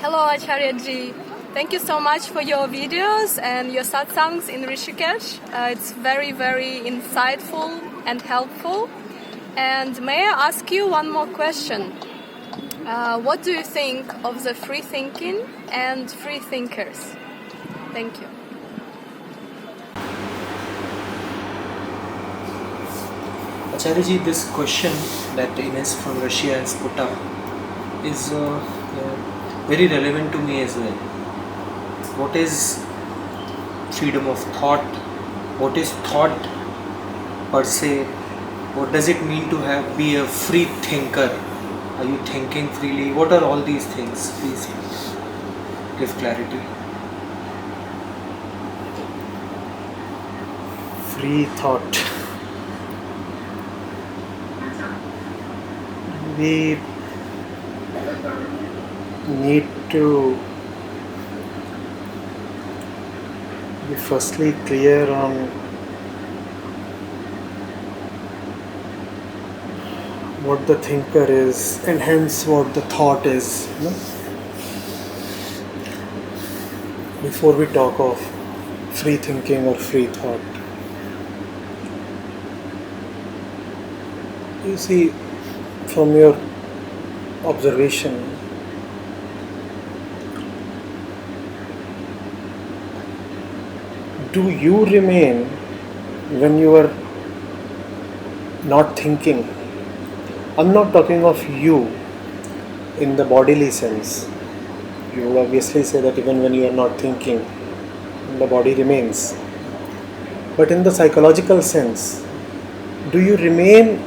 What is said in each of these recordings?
Hello Acharya ji. Thank you so much for your videos and your satsangs in Rishikesh. It's very, very insightful and helpful. And may I ask you one more question? What do you think of the free thinking and free thinkers? Thank you. Acharya ji, this question that Ines from Russia has put up is very relevant to me as well. What is freedom of thought? What is thought per se? What does it mean to be a free thinker? Are you thinking freely? What are all these things? Please give clarity. Free thought. We need to be firstly clear on what the thinker is and hence what the thought is, before we talk of free thinking or free thought. You see, from your observation, do you remain when you are not thinking? I'm not talking of you in the bodily sense. You would obviously say that even when you are not thinking, the body remains. But in the psychological sense, do you remain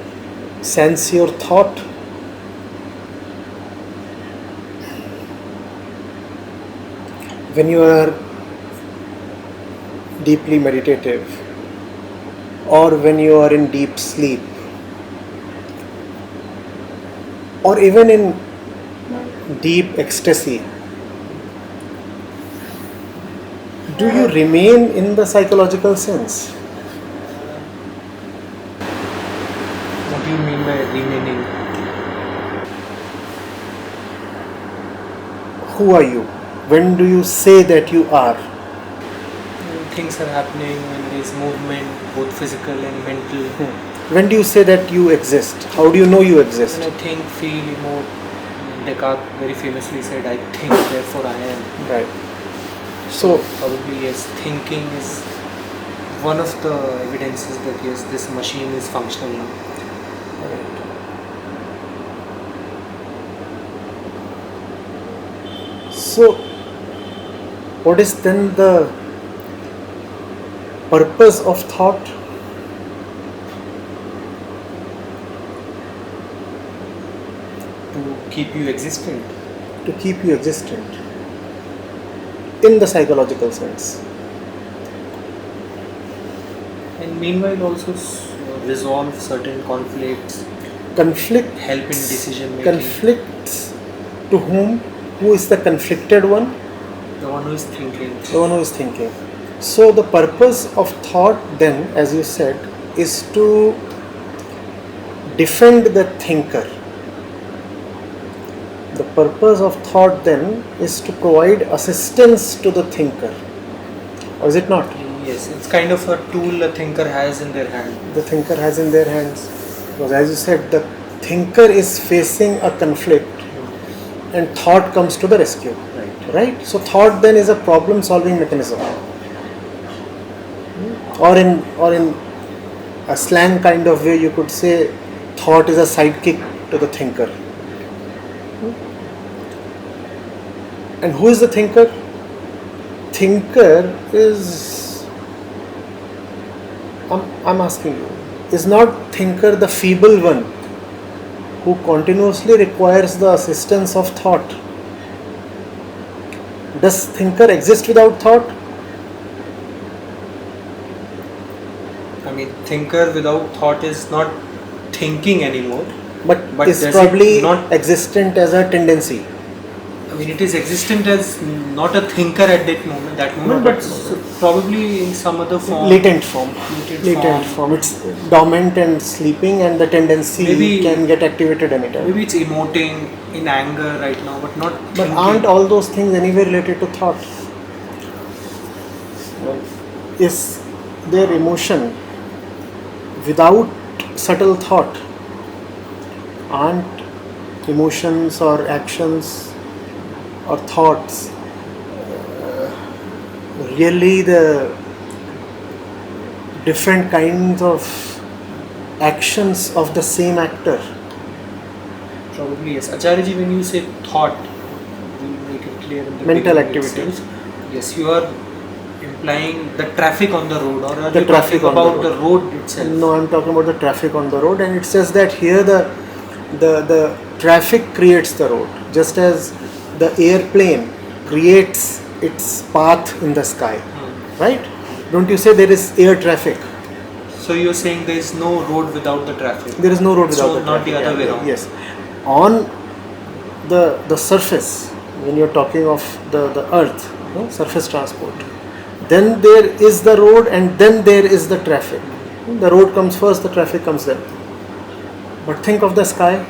sense your thought? When you are deeply meditative or when you are in deep sleep or even in deep ecstasy, do you remain in the psychological sense? What do you mean by remaining? Who are you? When do you say that you are? Things are happening when there is movement, both physical and mental. When do you say that you exist? How do you know you exist? When I think, feel, emote, Descartes very famously said, I think, therefore I am. Right. So, Probably yes, thinking is one of the evidences that yes, this machine is functional now. So, what is then the purpose of thought? To keep you existent. To keep you existent in the psychological sense. And meanwhile also resolve certain conflicts, Conflict, help in decision making. conflicts to whom? Who is the conflicted one? The one who is thinking. The one who is thinking. So the purpose of thought then, as you said, is to defend the thinker. The purpose of thought then is to provide assistance to the thinker. Or is it not? Yes, it's kind of a tool a thinker has in their hand. The thinker has in their hands. Because as you said, the thinker is facing a conflict and thought comes to the rescue. Right? So thought then is a problem solving mechanism. Or in a slang kind of way, you could say thought is a sidekick to the thinker. And who is the thinker? Thinker is, I'm asking you, is not thinker the feeble one who continuously requires the assistance of thought? Does thinker exist without thought? I mean, thinker without thought is not thinking anymore. But is does it probably not existent as a tendency. I mean, it is existent as not a thinker at that moment, but probably in some other form. Latent form. Latent form. It's dormant and sleeping, and the tendency Maybe- can get activated anytime. Maybe it's emoting in anger right now, but not. But thinking. aren't all those things anyway related to thought? Is there emotion without subtle thought? Aren't emotions or actions or thoughts really the different kinds of actions of the same actor? Probably yes. Acharya ji, when you say thought, we'll make it clear in the Mental beginning activity. itself. Yes, you are implying the traffic on the road, or are The you traffic talking on the about the road itself? No, I'm talking about the traffic on the road, and it says that here the traffic creates the road, just as the airplane creates its path in the sky, right? Don't you say there is air traffic? So you're saying there is no road without the traffic? There is no road without So the not traffic. the other way around. Yes, on the surface, when you're talking of the earth, surface transport, then there is the road, and then there is the traffic. The road comes first, the traffic comes then. But think of the sky.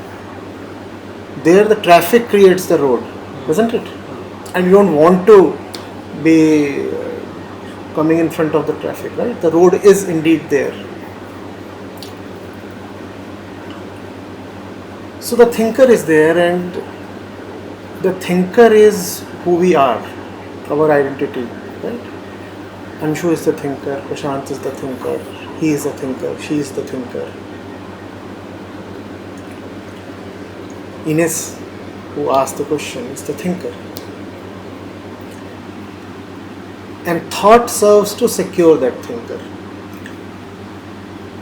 There the traffic creates the road, isn't it? And you don't want to be coming in front of the traffic, right? The road is indeed there. So the thinker is there, and the thinker is who we are, our identity, right? Anshu is the thinker, Prashant is the thinker, he is the thinker, she is the thinker. Ines, who asked the question, is the thinker. And thought serves to secure that thinker.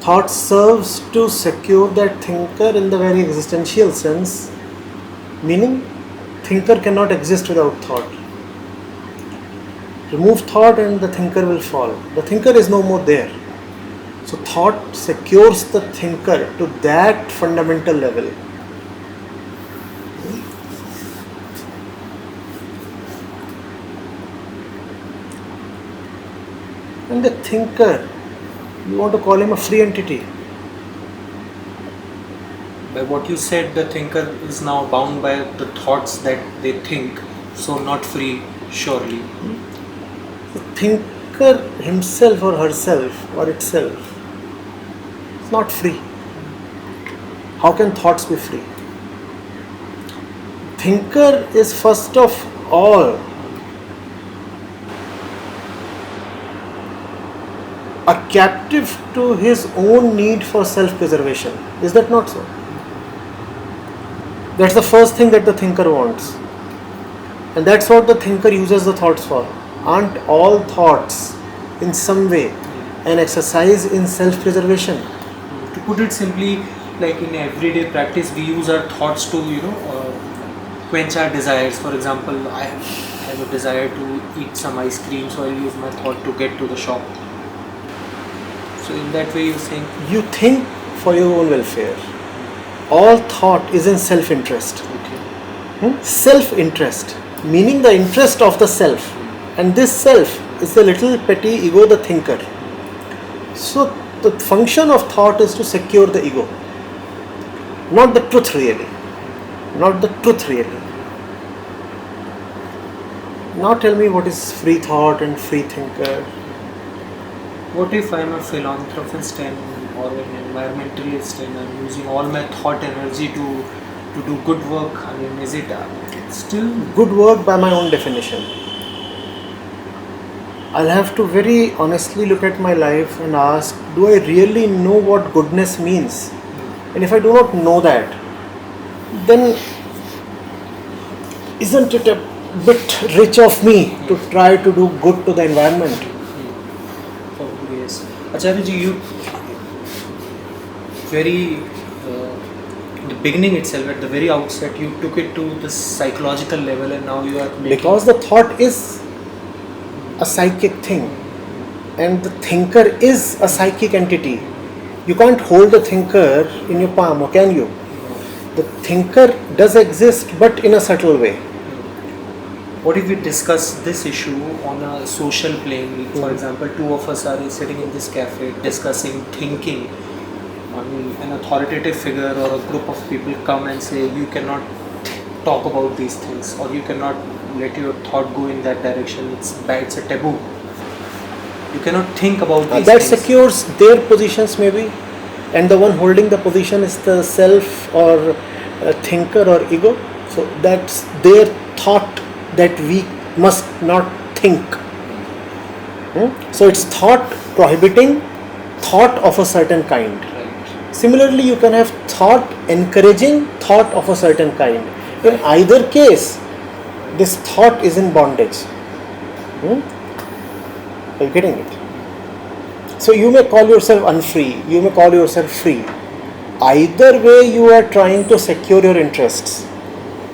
Thought serves to secure that thinker in the very existential sense, meaning thinker cannot exist without thought. Remove thought and the thinker will fall. The thinker is no more there. So thought secures the thinker to that fundamental level. And the thinker, you want to call him a free entity. By what you said, the thinker is now bound by the thoughts that they think, so not free, surely. The thinker himself or herself or itself is not free. How can thoughts be free? Thinker is first of all a captive to his own need for self-preservation. Is that not so? That's the first thing that the thinker wants. And that's what the thinker uses the thoughts for. Aren't all thoughts in some way an exercise in self-preservation? To put it simply, like in everyday practice, we use our thoughts to, quench our desires. For example, I have a desire to eat some ice cream, so I use my thought to get to the shop. So in that way, you think. You think for your own welfare. All thought is in self-interest. Okay. Self-interest, meaning the interest of the self. And this self is the little petty ego, the thinker. So the function of thought is to secure the ego. Not the truth really. Not the truth really. Now tell me what is free thought and free thinker. What if I'm a philanthropist or an environmentalist and I'm using all my thought energy to do good work? I mean, is it still Good work by my own definition. I'll have to very honestly look at my life and ask, do I really know what goodness means? And if I do not know that, then isn't it a bit rich of me to try to do good to the environment? Probably yes. Acharya ji, you very in the beginning itself, at the very outset, you took it to the psychological level, and now you are making. Because the thought is a psychic thing, and the thinker is a psychic entity. You can't hold the thinker in your palm, or can you? The thinker does exist, but in a subtle way. what if we discuss this issue on a social plane? For example, two of us are sitting in this cafe discussing thinking. I mean, an authoritative figure or a group of people come and say you cannot talk about these things, or you cannot let your thought go in that direction. It's bad. It's a taboo. You cannot think about these that things. secures their positions maybe, and the one holding the position is the self or thinker or ego. So that's their thought that we must not think. So it's thought prohibiting thought of a certain kind. Right. Similarly, you can have thought encouraging thought of a certain kind. In either case, this thought is in bondage. Are you getting it? So you may call yourself unfree, you may call yourself free. Either way, you are trying to secure your interests.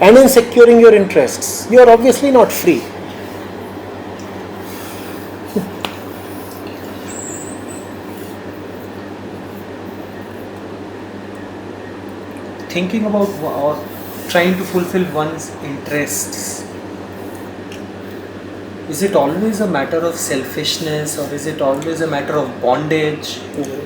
And in securing your interests, you are obviously not free. Thinking about or trying to fulfill one's interests, is it always a matter of selfishness, or is it always a matter of bondage?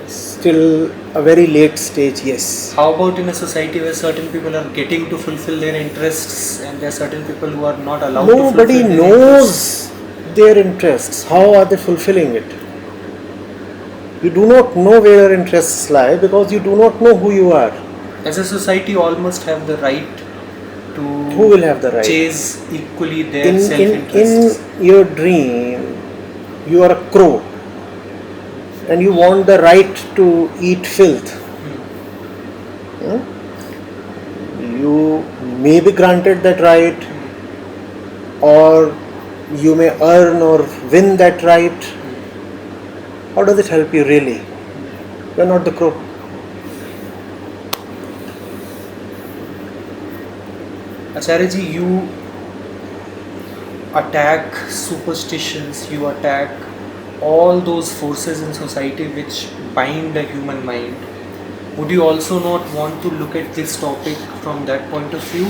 Still a very late stage, yes. How about in a society where certain people are getting to fulfill their interests and there are certain people who are not allowed to fulfill Nobody their knows their interests. How are they fulfilling it? You do not know where your interests lie because you do not know who you are. As a society, all must have the right to Who will have the right? chase equally their In self-interests. your dream, you are a crow and you want the right to eat filth. You may be granted that right, or you may earn or win that right. How does it help you really? You are not the crow. Acharya-ji, you attack superstitions, you attack all those forces in society which bind the human mind. Would you also not want to look at this topic from that point of view,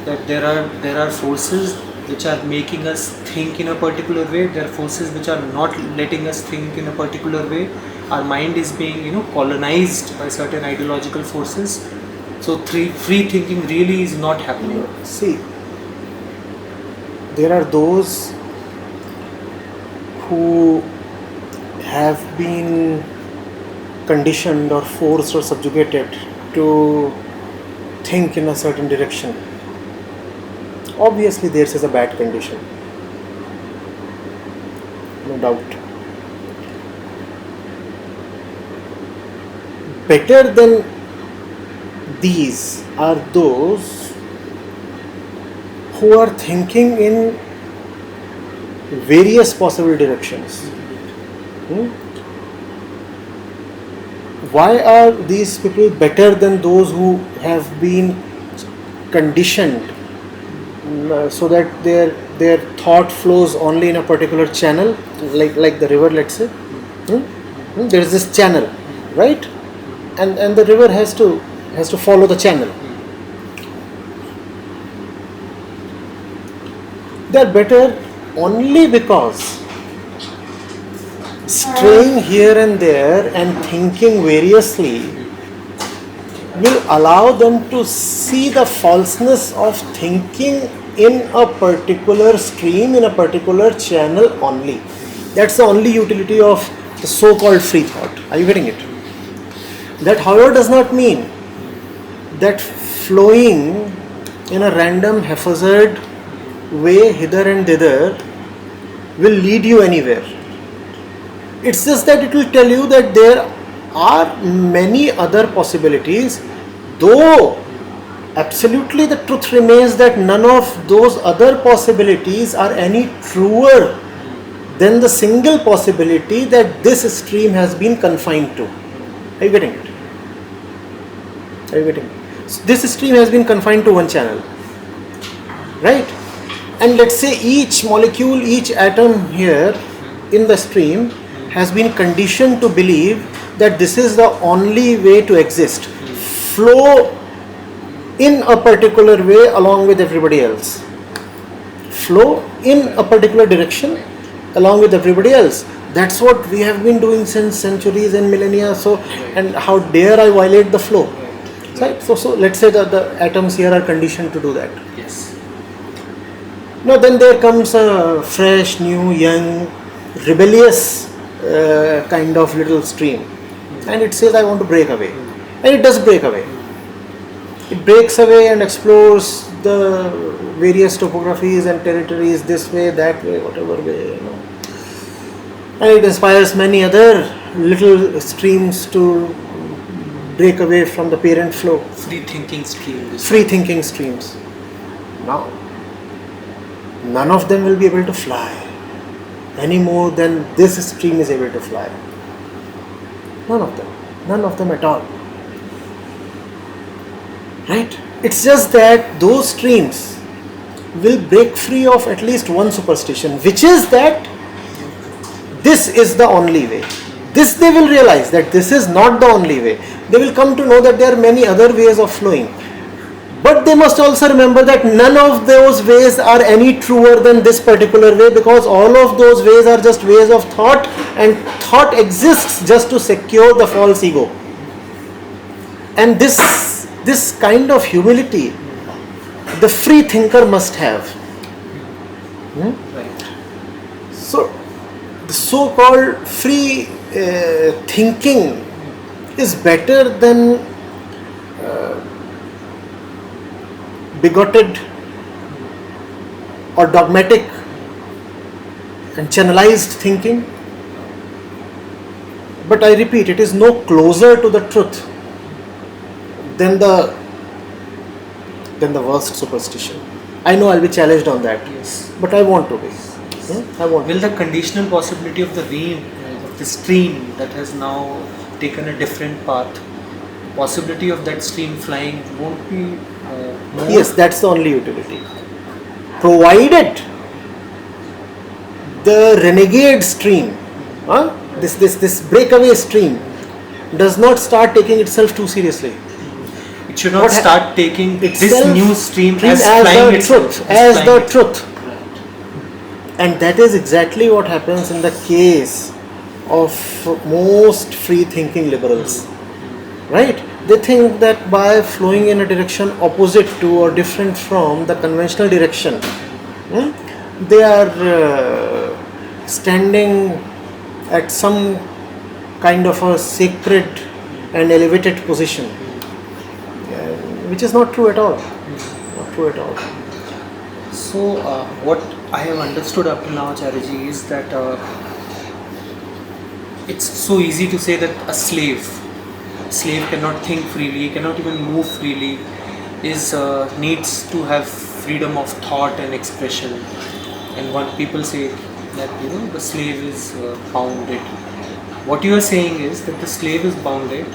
that there are forces which are making us think in a particular way, there are forces which are not letting us think in a particular way. Our mind is being colonized by certain ideological forces. So free thinking really is not happening. See, there are those who have been conditioned or forced or subjugated to think in a certain direction. Obviously, theirs is a bad condition, no doubt. Better than these are those who are thinking in various possible directions. Why are these people better than those who have been conditioned so that their thought flows only in a particular channel, like the river, let's say? There is this channel, right? And the river has to follow the channel. They are better only because straying here and there and thinking variously will allow them to see the falseness of thinking in a particular stream, in a particular channel only. That's the only utility of the so-called free thought. Are you getting it? That, however, does not mean that flowing in a random, haphazard way hither and thither will lead you anywhere. It's just that it will tell you that there are many other possibilities, though absolutely the truth remains that none of those other possibilities are any truer than the single possibility that this stream has been confined to. Are you getting it? Are you getting it? So this stream has been confined to one channel, right? And let's say each molecule, each atom here in the stream has been conditioned to believe that this is the only way to exist. Flow in a particular way along with everybody else. flow in a particular direction along with everybody else. That's what we have been doing since centuries and millennia. So, and how dare I violate the flow? Right? So let's say that the atoms here are conditioned to do that. Yes. Now then there comes a fresh, new, young, rebellious kind of little stream, and it says I want to break away, and it does break away. It breaks away and explores the various topographies and territories this way, that way, whatever way, and it inspires many other little streams to break away from the parent flow. Free thinking stream. Free thinking streams. Now, none of them will be able to fly any more than this stream is able to fly. None of them. None of them at all. Right? It's just that those streams will break free of at least one superstition, which is that this is the only way. This they will realize that this is not the only way. They will come to know that there are many other ways of flowing. But they must also remember that none of those ways are any truer than this particular way, because all of those ways are just ways of thought, and thought exists just to secure the false ego. And this kind of humility the free thinker must have. Right. So the so-called free thinking is better than bigoted or dogmatic and channelized thinking. But I repeat, it is no closer to the truth than the worst superstition. I know I'll be challenged on that, Yes. but I want to be. I want. Will the conditional possibility of the vein, of the stream that has now taken a different path, possibility of that stream flying won't be more? Yes, that's the only utility. Provided the renegade stream, this breakaway stream, does not start taking itself too seriously. It should not start taking this Itself new stream treat as flying the itself. truth, as flying the itself. truth. And that is exactly what happens in the case of most free thinking liberals. Right? They think that by flowing in a direction opposite to or different from the conventional direction, they are standing at some kind of a sacred and elevated position, which is not true at all. Not true at all. So, what I have understood up till now, Chariji, is that it's so easy to say that a slave cannot think freely, cannot even move freely, needs to have freedom of thought and expression. And when people say that the slave is bounded, what you are saying is that the slave is bounded,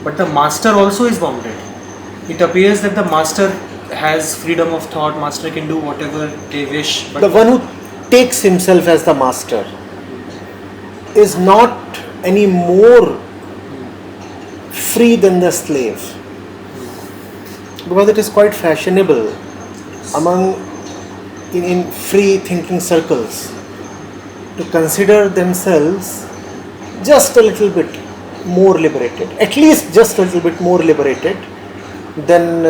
but the master also is bounded. It appears that the master has freedom of thought, master can do whatever they wish. But The one who takes himself as the master is not any more free than the slave, because it is quite fashionable among in free thinking circles to consider themselves just a little bit more liberated, at least just a little bit more liberated than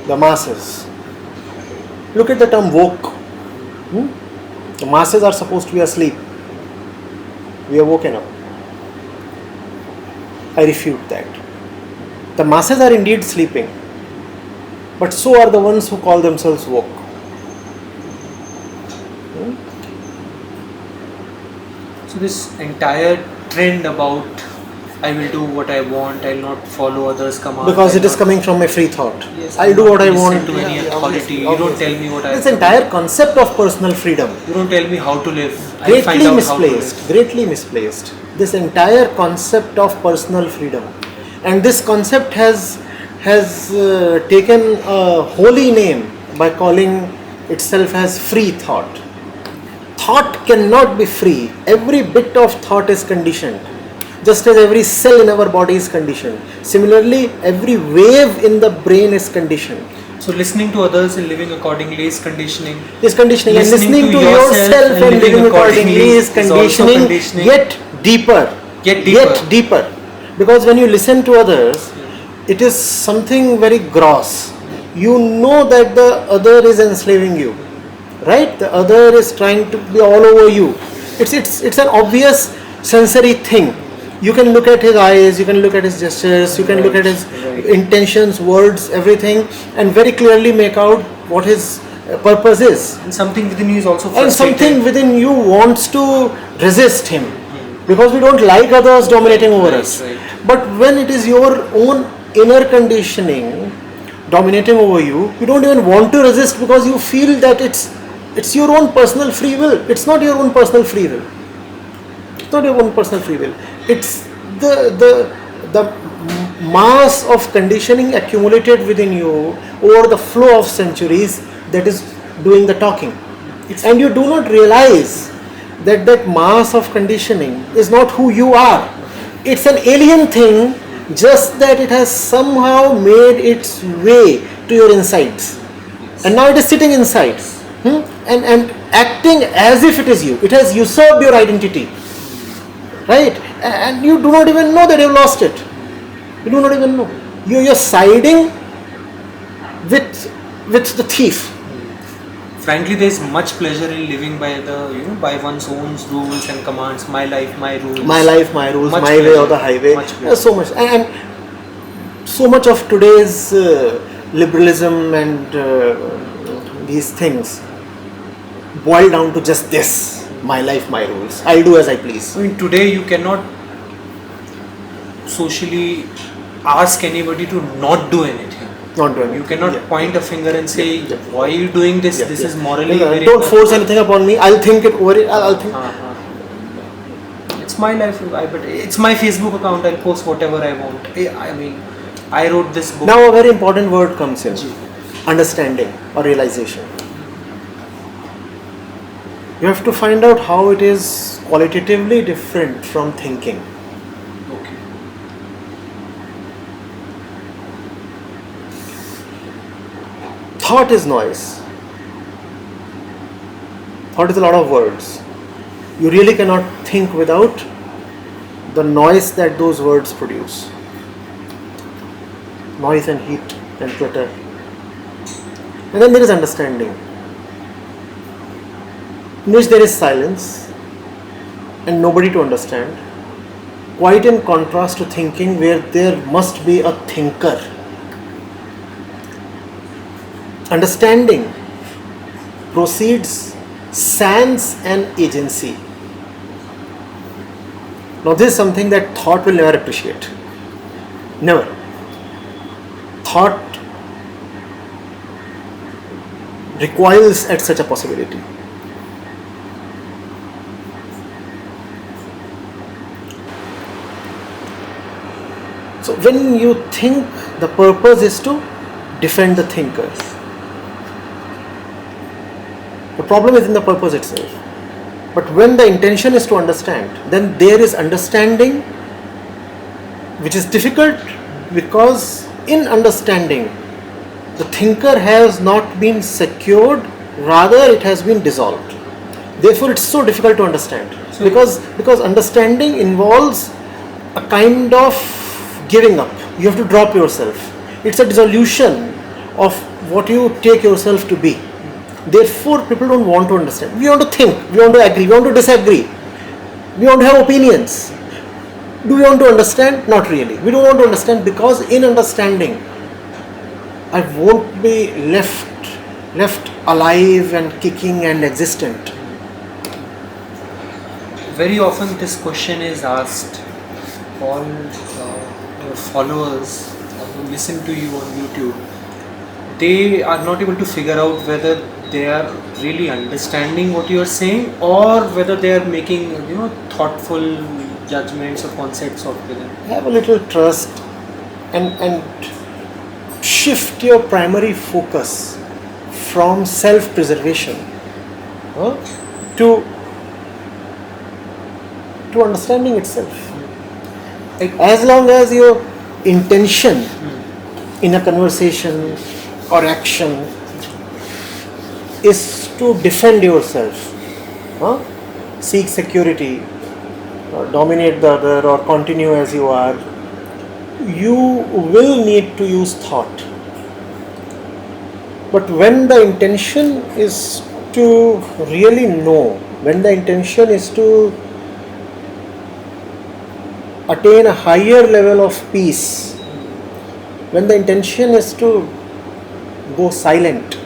the masses. Look at the term woke. The masses are supposed to be asleep. We are woken up. I refute that. The masses are indeed sleeping, but so are the ones who call themselves woke. So this entire trend about I will do what I want, I will not follow others' commands. Because it is coming from my free thought. Yes, I'll do not what I listen want. to any authority. You don't tell me what I This have to do. entire concept of personal freedom, You don't tell me how to live. I'll greatly find out how to misplaced. live. Greatly misplaced. This entire concept of personal freedom, and this concept has taken a holy name by calling itself as free thought. Thought cannot be free. Every bit of thought is conditioned, just as every cell in our body is conditioned. Similarly, every wave in the brain is conditioned. So listening to others and living accordingly is conditioning. Is conditioning, and listening to yourself and living accordingly is also conditioning, yet deeper. Yet deeper. Because when you listen to others, it is something very gross. You know that the other is enslaving you, right? The other is trying to be all over you. It's an obvious sensory thing. You can look at his eyes, you can look at his gestures, you can look at his intentions, words, everything, and very clearly make out what his purpose is. And something within you is also And frustrated. something within you wants to resist him, because we don't like others dominating over us. Right. But when it is your own inner conditioning dominating over you, you don't even want to resist, because you feel that it's your own personal free will. It's not your own personal free will. It's not your own personal free will. It's the mass of conditioning accumulated within you over the flow of centuries that is doing the talking. And you do not realize that mass of conditioning is not who you are. It's an alien thing, just that it has somehow made its way to your insides. And now it is sitting inside. And acting as if it is you. It has usurped your identity. Right? And you do not even know that you have lost it. You do not even know. You're siding with the thief. Frankly, there is much pleasure in living by by one's own rules and commands. My life, my rules. My life, my rules, Much my way pleasure. or the highway. Much pleasure. There's so much. And so much of today's liberalism and these things boil down to just this: my life, my rules. I'll do as I please. I mean, today you cannot socially ask anybody to not do anything. Not doing You it. cannot Yeah. point a finger and say, Yeah. why are you doing this? Yeah, This yeah. is morally very Don't bad." force anything upon me. I'll think it over. I'll think. It's my life. But it's my Facebook account. I'll post whatever I want. I mean, I wrote this book. Now a very important word comes in: understanding or realization. You have to find out how it is qualitatively different from thinking. Okay. Thought is noise. Thought is a lot of words. You really cannot think without the noise that those words produce. Noise and heat and clutter. And then there is understanding, in which there is silence and nobody to understand, quite in contrast to thinking, where there must be a thinker. Understanding proceeds sans an agency. Now this is something that thought will never appreciate. Never. Thought recoils at such a possibility. So when you think, the purpose is to defend the thinkers. The problem is in the purpose itself. But when the intention is to understand, then there is understanding, which is difficult, because in understanding, the thinker has not been secured, rather it has been dissolved. Therefore it's so difficult to understand. So- because understanding involves a kind of giving up. You have to drop yourself. It's a dissolution of what you take yourself to be. Therefore people don't want to understand. We want to think, we want to agree, we want to disagree, we want to have opinions. Do we want to understand? Not really. We don't want to understand, because in understanding I won't be left alive and kicking and existent. Very often this question is asked. All your followers who listen to you on YouTube, they are not able to figure out whether they are really understanding what you are saying, or whether they are making thoughtful judgments or concepts of it. Have a little trust and shift your primary focus from self-preservation to understanding itself. As long as your intention in a conversation, or action is to defend yourself, seek security, dominate the other, or continue as you are, you will need to use thought. But when the intention is to really know, when the intention is to attain a higher level of peace, when the intention is to go silent,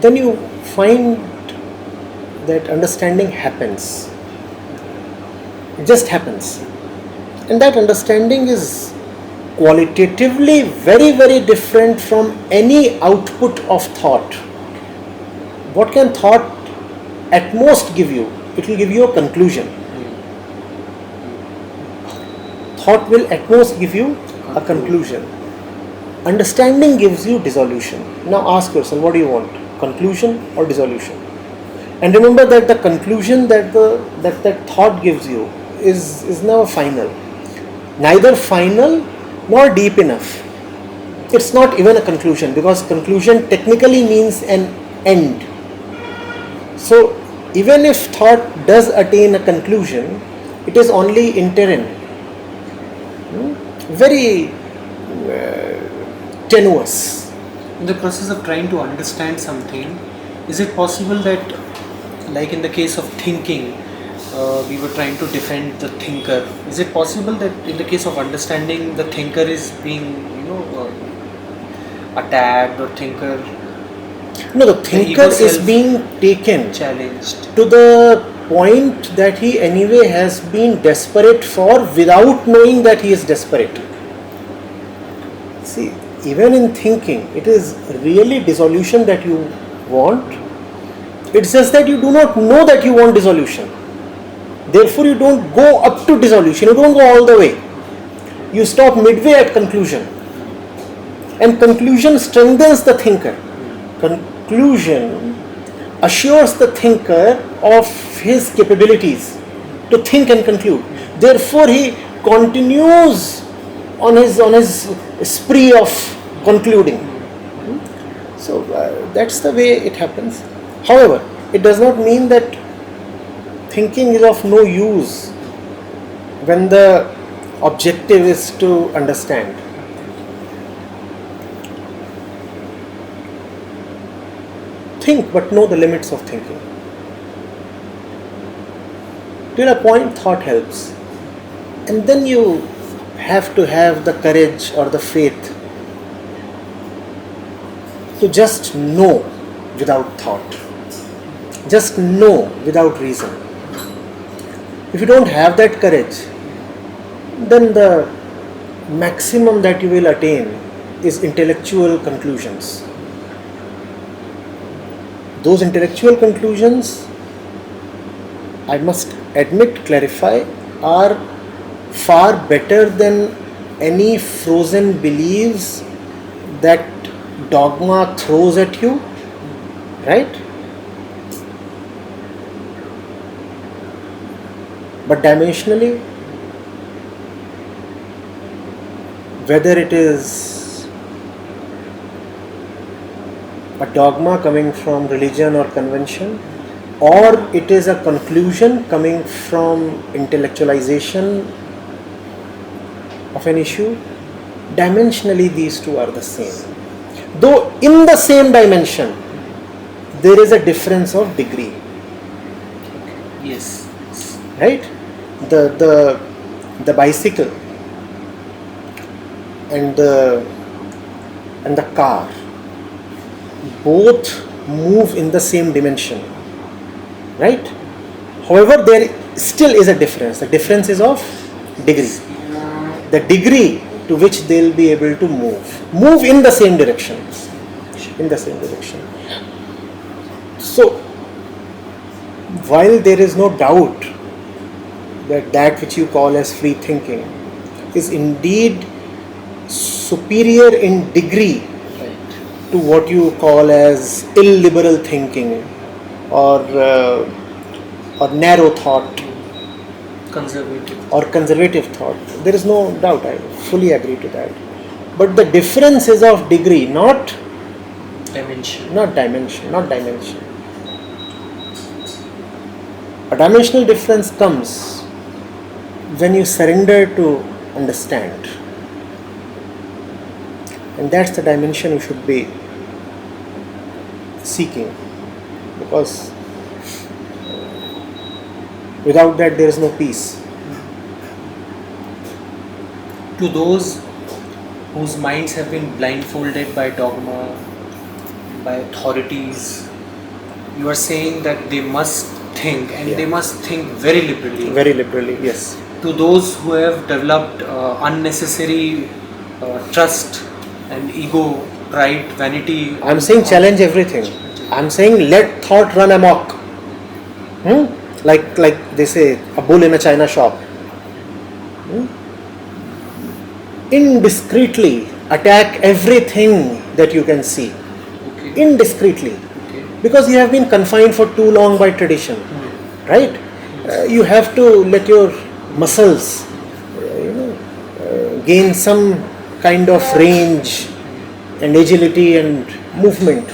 then you find that understanding happens. It just happens. And that understanding is qualitatively very, very different from any output of thought. What can thought at most give you? It will give you a conclusion. Thought will at most give you a conclusion. Understanding gives you dissolution. Now ask yourself, what do you want? Conclusion or dissolution? And remember that the conclusion that that thought gives you is now final. Neither final nor deep enough. It's not even a conclusion, because conclusion technically means an end. So even if thought does attain a conclusion, it is only interim, very tenuous. In the process of trying to understand something, is it possible that, like in the case of thinking, we were trying to defend the thinker? Is it possible that in the case of understanding, the thinker is being, attacked, or thinker? No, the thinker is being taken, challenged to the point that he anyway has been desperate for without knowing that he is desperate. See, even in thinking, it is really dissolution that you want. It's just that you do not know that you want dissolution. Therefore, you don't go up to dissolution, you don't go all the way. You stop midway at conclusion. And conclusion strengthens the thinker. Conclusion assures the thinker of his capabilities to think and conclude. Therefore, he continues on his spree of concluding. So that's the way it happens. However, it does not mean that thinking is of no use when the objective is to understand. Think, but know the limits of thinking. Till a point, thought helps. And then you have to have the courage or the faith to just know without thought. Just know without reason. If you don't have that courage, then the maximum that you will attain is intellectual conclusions. Those intellectual conclusions, I must admit, clarify, are far better than any frozen beliefs that dogma throws at you, right? But dimensionally, whether it is a dogma coming from religion or convention, or it is a conclusion coming from intellectualization of an issue, dimensionally these two are the same. Though in the same dimension, there is a difference of degree. Yes. Right? The bicycle and the car both move in the same dimension, right? However, there still is a difference. The difference is of degree. The degree to which they will be able to move in the same direction. In the same direction. So, while there is no doubt that which you call as free thinking is indeed superior in degree to what you call as illiberal thinking or narrow thought, conservative or conservative thought, there is no doubt. I fully agree to that. But the difference is of degree, not Dimension. dimension. A dimensional difference comes when you surrender to understand. And that's the dimension you should be seeking. Because without that there is no peace. To those whose minds have been blindfolded by dogma, by authorities, you are saying that they must think, and they must think very liberally. Very liberally, yes. To those who have developed unnecessary trust and ego, pride, vanity. I'm saying challenge everything. I'm saying let thought run amok. Like they say, a bull in a china shop. Indiscreetly attack everything that you can see. Okay. Indiscreetly. Okay. Because you have been confined for too long by tradition. Right? You have to let your muscles gain some kind of range and agility and movement.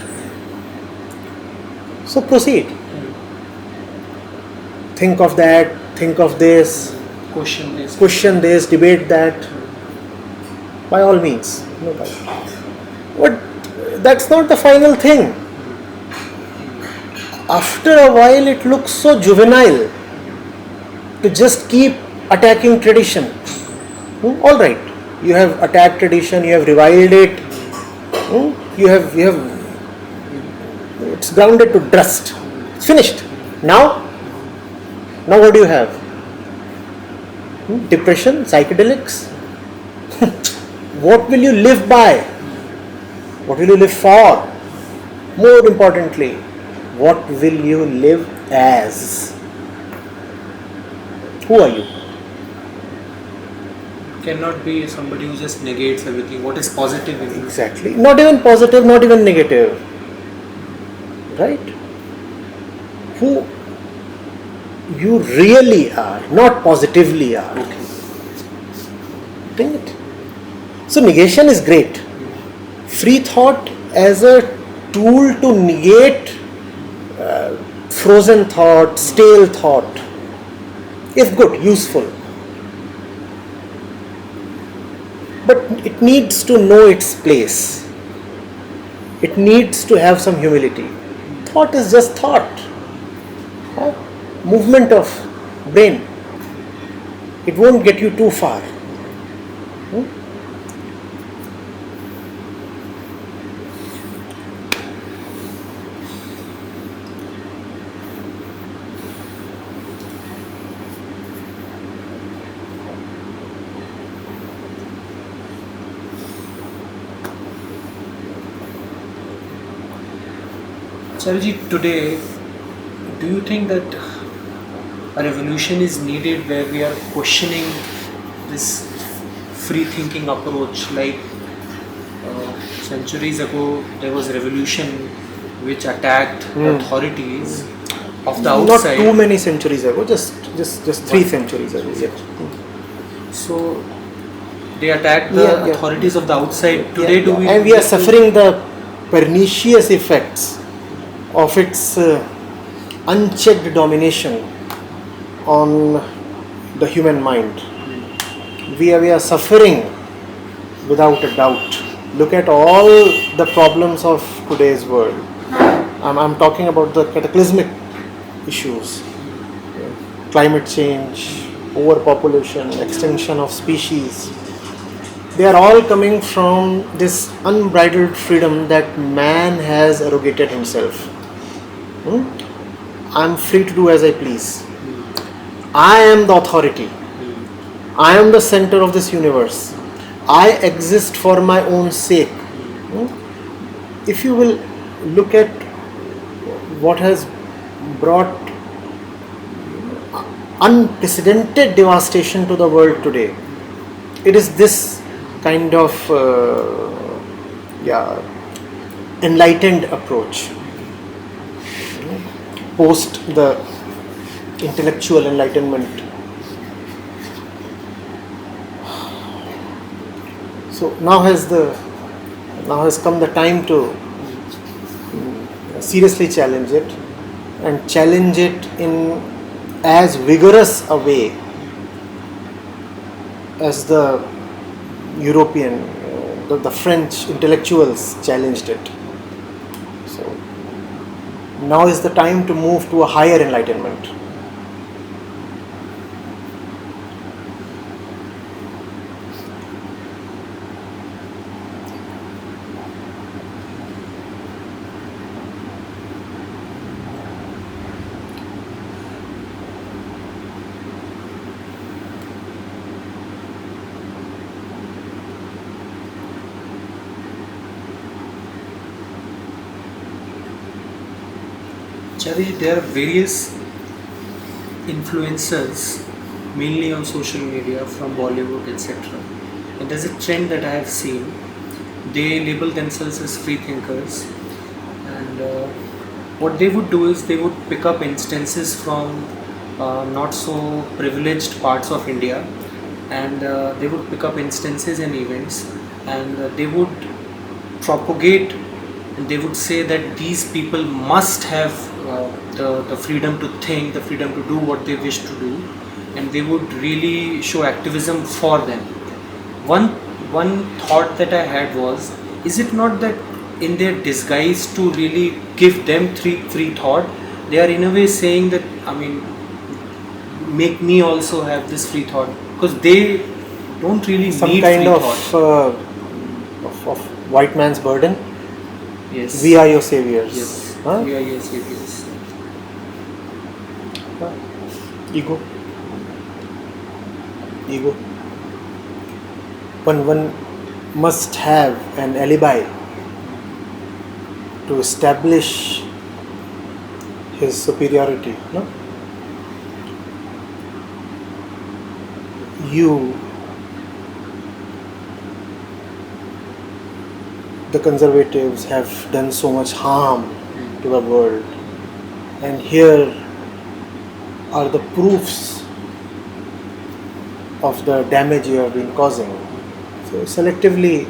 So proceed. Think of that, think of this, question this, debate that. By all means. No problem. But that's not the final thing. After a while it looks so juvenile to just keep attacking tradition. All right, you have attacked tradition, you have reviled it, you have it's grounded to dust. It's finished. Now what do you have? Depression, psychedelics. What will you live by? What will you live for? More importantly, what will you live as? Who are you? Cannot be somebody who just negates everything. What is positive in it? Exactly. Not even positive, not even negative. Right? Who you really are, not positively are. Okay. Bring it. So negation is great. Free thought as a tool to negate frozen thought, stale thought is good, useful. But it needs to know its place. It needs to have some humility. Thought is just thought. Movement of brain. It won't get you too far. Acharyaji, today, do you think that a revolution is needed where we are questioning this free thinking approach? Like centuries ago, there was a revolution which attacked the authorities of the outside. Not too many centuries ago, just 3 centuries ago. Yeah. So they attacked the authorities of the outside. Today, do we? And we are suffering the pernicious effects of its unchecked domination on the human mind. We are suffering without a doubt. Look at all the problems of today's world. I'm talking about the cataclysmic issues. Climate change, overpopulation, extinction of species. They are all coming from this unbridled freedom that man has arrogated himself. I'm free to do as I please. I am the authority. I am the center of this universe. I exist for my own sake. If you will look at what has brought unprecedented devastation to the world today, it is this kind of enlightened approach. Post the intellectual enlightenment. So now has come the time to seriously challenge it, and challenge it in as vigorous a way as the European, the French intellectuals challenged it. So now is the time to move to a higher enlightenment. Chariji, there are various influencers, mainly on social media from Bollywood, etc. And there's a trend that I have seen. They label themselves as free thinkers, and what they would do is they would pick up instances from not so privileged parts of India, and they would pick up instances and events, and they would propagate, and they would say that these people must have the freedom to think, the freedom to do what they wish to do, and they would really show activism for them. One thought that I had was, is it not that in their disguise to really give them free thought, they are in a way saying that, I mean, make me also have this free thought, because they don't really Some need kind free of, thought. of white man's burden. Yes. We are your saviors. Yes. Huh? We are your saviors. Ego. One must have an alibi to establish his superiority. No? The conservatives have done so much harm to the world, and here are the proofs of the damage you have been causing. So selectively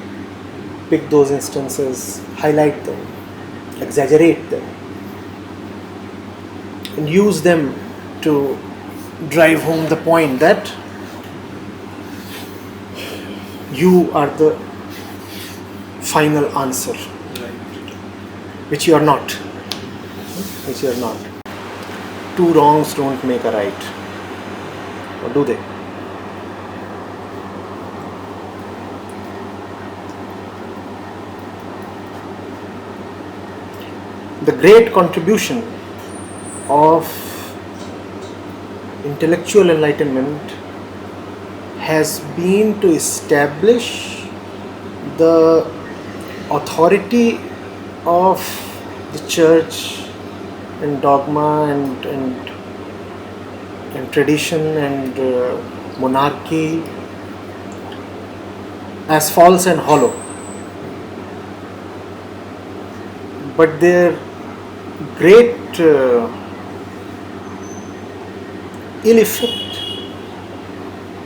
pick those instances, highlight them, exaggerate them, and use them to drive home the point that you are the final answer, which you are not. Two wrongs don't make a right, or do they? The great contribution of intellectual enlightenment has been to establish the authority of the church and dogma and tradition and monarchy as false and hollow. But their great ill effect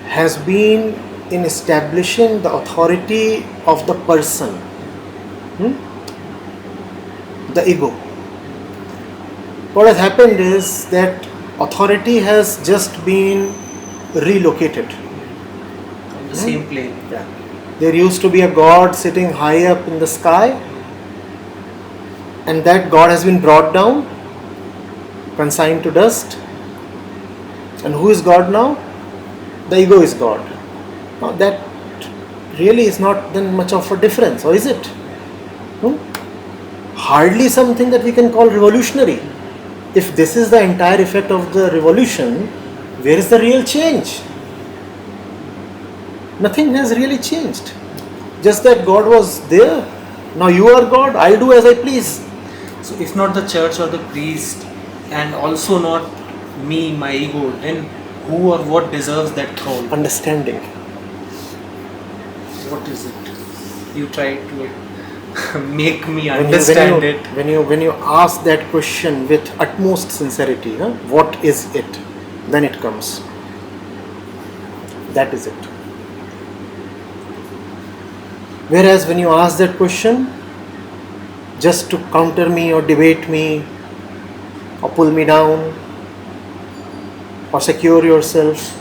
has been in establishing the authority of the person, the ego. What has happened is that authority has just been relocated. On the same plane. Yeah. There used to be a God sitting high up in the sky, and that God has been brought down, consigned to dust. And who is God now? The ego is God. Now that really is not then much of a difference, or is it? Hardly something that we can call revolutionary. If this is the entire effect of the revolution, where is the real change? Nothing has really changed. Just that God was there. Now you are God, I'll do as I please. So if not the church or the priest, and also not me, my ego, then who or what deserves that throne? Understanding. What is it? You try to make me understand it. When you ask that question with utmost sincerity, what is it? Then it comes. That is it. Whereas when you ask that question, just to counter me or debate me or pull me down or secure yourself,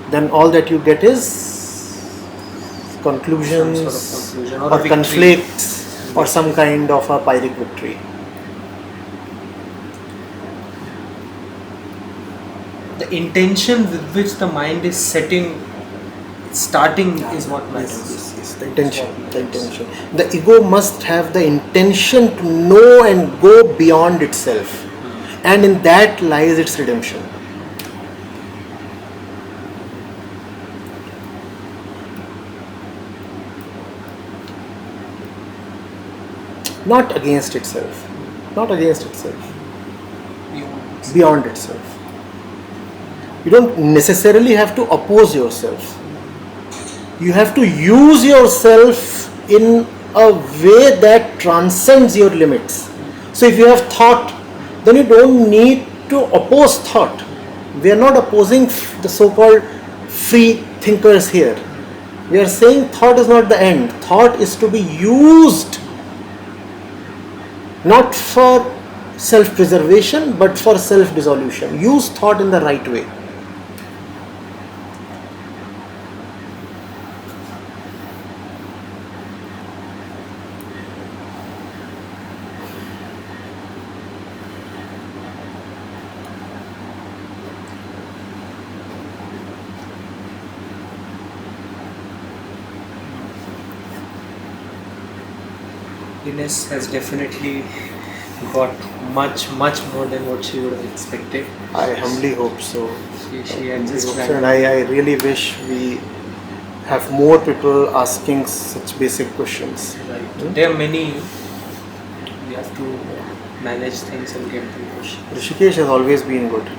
then all that you get is conclusions Some sort of conclusion or or a victory. conflicts or some kind of a Pyrrhic victory. The intention with which the mind is starting is what matters. Yes, the intention. The ego must have the intention to know and go beyond itself, and in that lies its redemption. Not against itself, beyond itself. You don't necessarily have to oppose yourself. You have to use yourself in a way that transcends your limits. So if you have thought, then you don't need to oppose thought. We are not opposing the so-called free thinkers here. We are saying thought is not the end. Thought is to be used not for self-preservation but for self-dissolution. Use thought in the right way. Ines has definitely got much more than what she would have expected. I humbly hope so. She had just And I really wish we have more people asking such basic questions. Right. There are many. We have to manage things and get them pushed. Rishikesh has always been good.